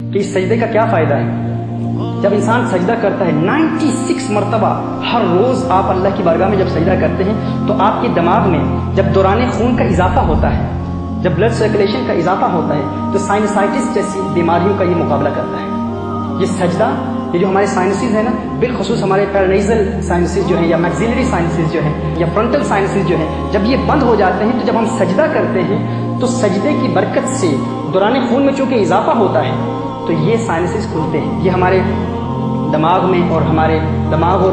کہ اس سجدے کا کیا فائدہ ہے؟ جب انسان سجدہ کرتا ہے 96 مرتبہ ہر روز آپ اللہ کی بارگاہ میں جب سجدہ کرتے ہیں تو آپ کے دماغ میں جب دوران خون کا اضافہ ہوتا ہے، جب بلڈ سرکولیشن کا اضافہ ہوتا ہے تو سائنسائٹس جیسی بیماریوں کا یہ مقابلہ کرتا ہے۔ یہ سجدہ، یہ جو ہمارے سائنسز ہیں نا، بالخصوص ہمارے پیرانیزل سائنسز جو ہیں یا میگزیلری سائنسز جو ہیں یا فرنٹل سائنسز جو ہیں، جب یہ بند ہو جاتے ہیں تو جب ہم سجدہ کرتے ہیں تو سجدے کی برکت سے دوران خون میں چونکہ اضافہ ہوتا ہے تو یہ سائنسز کھلتے ہیں۔ یہ ہمارے دماغ میں اور ہمارے دماغ اور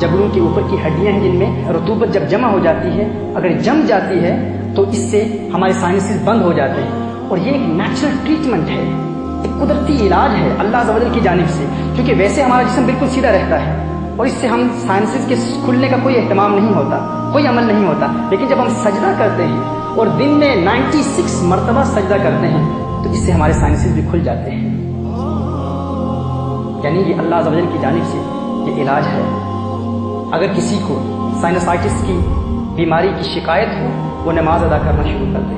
جبڑوں کے اوپر کی ہڈیاں ہیں جن میں رطوبت جب جمع ہو جاتی ہے، اگر جم جاتی ہے تو اس سے ہمارے سائنسز بند ہو جاتے ہیں، اور یہ ایک نیچرل ٹریٹمنٹ ہے، ایک قدرتی علاج ہے اللہ عز و جل کی جانب سے، کیونکہ ویسے ہمارا جسم بالکل سیدھا رہتا ہے اور اس سے ہم سائنسز کے کھلنے کا کوئی اہتمام نہیں ہوتا، کوئی عمل نہیں ہوتا، لیکن جب ہم سجدہ کرتے ہیں اور دن میں 96 مرتبہ سجدہ کرتے ہیں تو اس سے ہمارے سائنسز بھی کھل جاتے ہیں۔ یعنی یہ اللہ عز و جل کی جانب سے یہ علاج ہے۔ اگر کسی کو سائنسائٹس کی بیماری کی شکایت ہو، وہ نماز ادا کرنا شروع کر دے،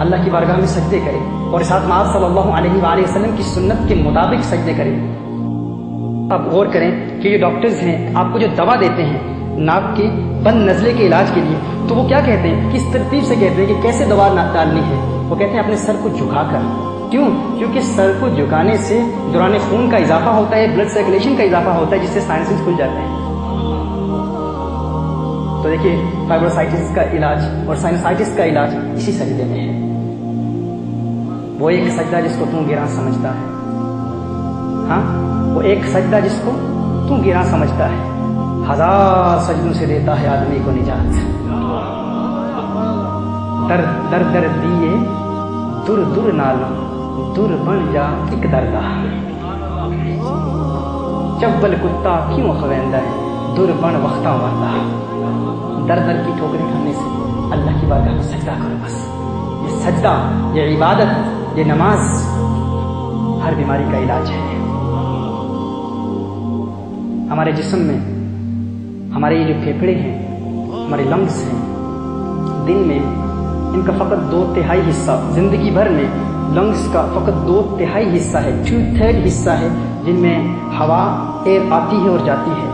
اللہ کی بارگاہ میں سجدے کرے اور ساتھ آپ صلی اللہ علیہ وآلہ وسلم کی سنت کے مطابق سجدے کرے۔ اب غور کریں کہ یہ ڈاکٹرز ہیں آپ کو جو دوا دیتے ہیں ناک کے بند نزلے کے علاج کے لیے، تو وہ کیا کہتے ہیں، کس ترتیب سے کہتے ہیں کہ کیسے دوا ڈالنی ہے؟ وہ کہتے ہیں اپنے سر کو جھکا کر۔ کیوں؟ کیونکہ سر کو جھکانے سے دوران خون کا اضافہ ہوتا ہے، بلڈ سرکولیشن کا اضافہ ہوتا ہے، جس سے سائنسز کھل جاتے ہیں۔ تو دیکھیے، فائبروسائٹس کا علاج اور سائنسائٹس کا علاج اسی سجدے میں ہے۔ وہ ایک سجدہ جس کو تم گراں سمجھتا ہے، ہاں، وہ ایک سجدہ جس کو تم گراں سمجھتا ہے، ہزار سجدوں سے دیتا ہے آدمی کو نجات۔ در در در دیے در در نالو در بن جا ایک درگا، چبل کتا کیوں خویندہ ہے در بن وقتا مرتا۔ در در کی ٹھوکریں کھانے سے اللہ کی بارگاہ میں سجدہ کرو بس۔ یہ سجدہ، یہ عبادت، یہ نماز ہر بیماری کا علاج ہے۔ ہمارے جسم میں ہمارے یہ جو پھیپھڑے ہیں، ہمارے لنگس ہیں، دن میں ان کا فقط 2/3 حصہ، زندگی بھر میں لنگس کا فقط 2/3 حصہ ہے، 2/3 حصہ ہے جن میں ہوا، ایئر آتی ہے اور جاتی ہے،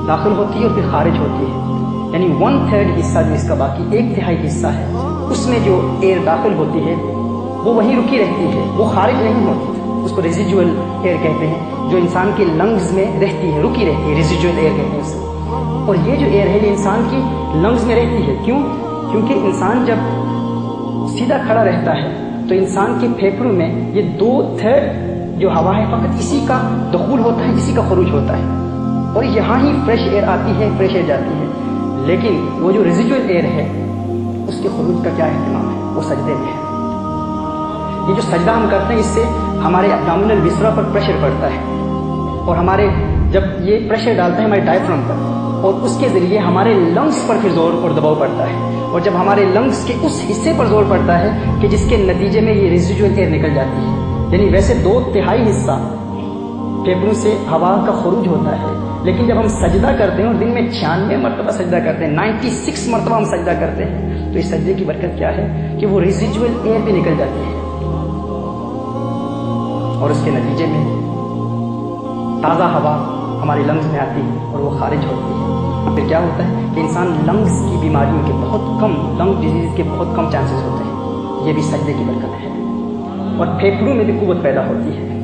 داخل ہوتی ہے اور پھر خارج ہوتی ہے، یعنی 1/3 حصہ جو اس کا باقی 1/3 حصہ ہے، اس میں جو ایئر داخل ہوتی ہے وہ وہیں رکی رہتی ہے، وہ خارج نہیں ہوتی، اس کو ریزیڈول ایئر کہتے ہیں، جو انسان کے لنگز میں رہتی ہے، رکی رہتی ہے، ریزیڈول ایئر کہتے ہیں اسے۔ اور یہ جو ایئر ہے یہ انسان کی لنگز میں رہتی ہے۔ کیوں؟ کیونکہ انسان جب سیدھا کھڑا رہتا ہے تو انسان کے پھیپھڑوں میں یہ 2/3 جو ہوا ہے فقط اسی کا دخول ہوتا ہے، اسی کا خروج ہوتا ہے، اور یہاں ہی فریش ایئر آتی ہے، فریش ایئر جاتی ہے، لیکن وہ جو ریزیڈول ایئر ہے اس کے خروج کا کیا اہتمام ہے؟ وہ سجدے میں ہے۔ یہ جو سجدہ ہم کرتے ہیں اس سے ہمارے ابڈومینل وسرا پر پریشر پڑتا ہے، اور ہمارے جب یہ پریشر ڈالتا ہے ہمارے ڈائفرام پر، اور اس کے ذریعے ہمارے لنگس پر پھر زور اور دباؤ پڑتا ہے، اور جب ہمارے لنگس کے اس حصے پر زور پڑتا ہے کہ جس کے نتیجے میں یہ ریزیڈول ایئر نکل جاتی ہے، یعنی ویسے 2/3 حصہ پھیپھڑوں سے ہوا کا خروج ہوتا ہے، لیکن جب ہم سجدہ کرتے ہیں اور دن میں 96 مرتبہ سجدہ کرتے ہیں، 96 مرتبہ ہم سجدہ کرتے ہیں، تو اس سجدے کی برکت کیا ہے کہ وہ ریزیڈول ایئر بھی نکل جاتی ہے، اور اس کے نتیجے میں تازہ ہوا ہماری لنگز میں آتی ہے اور وہ خارج ہوتی ہے۔ پھر کیا ہوتا ہے کہ انسان لنگز کی بیماریوں کے بہت کم، لنگ ڈیزیز کے بہت کم چانسز ہوتے ہیں۔ یہ بھی سجدے کی برکت ہے، اور پھیپھڑوں میں بھی قوت پیدا ہوتی ہے۔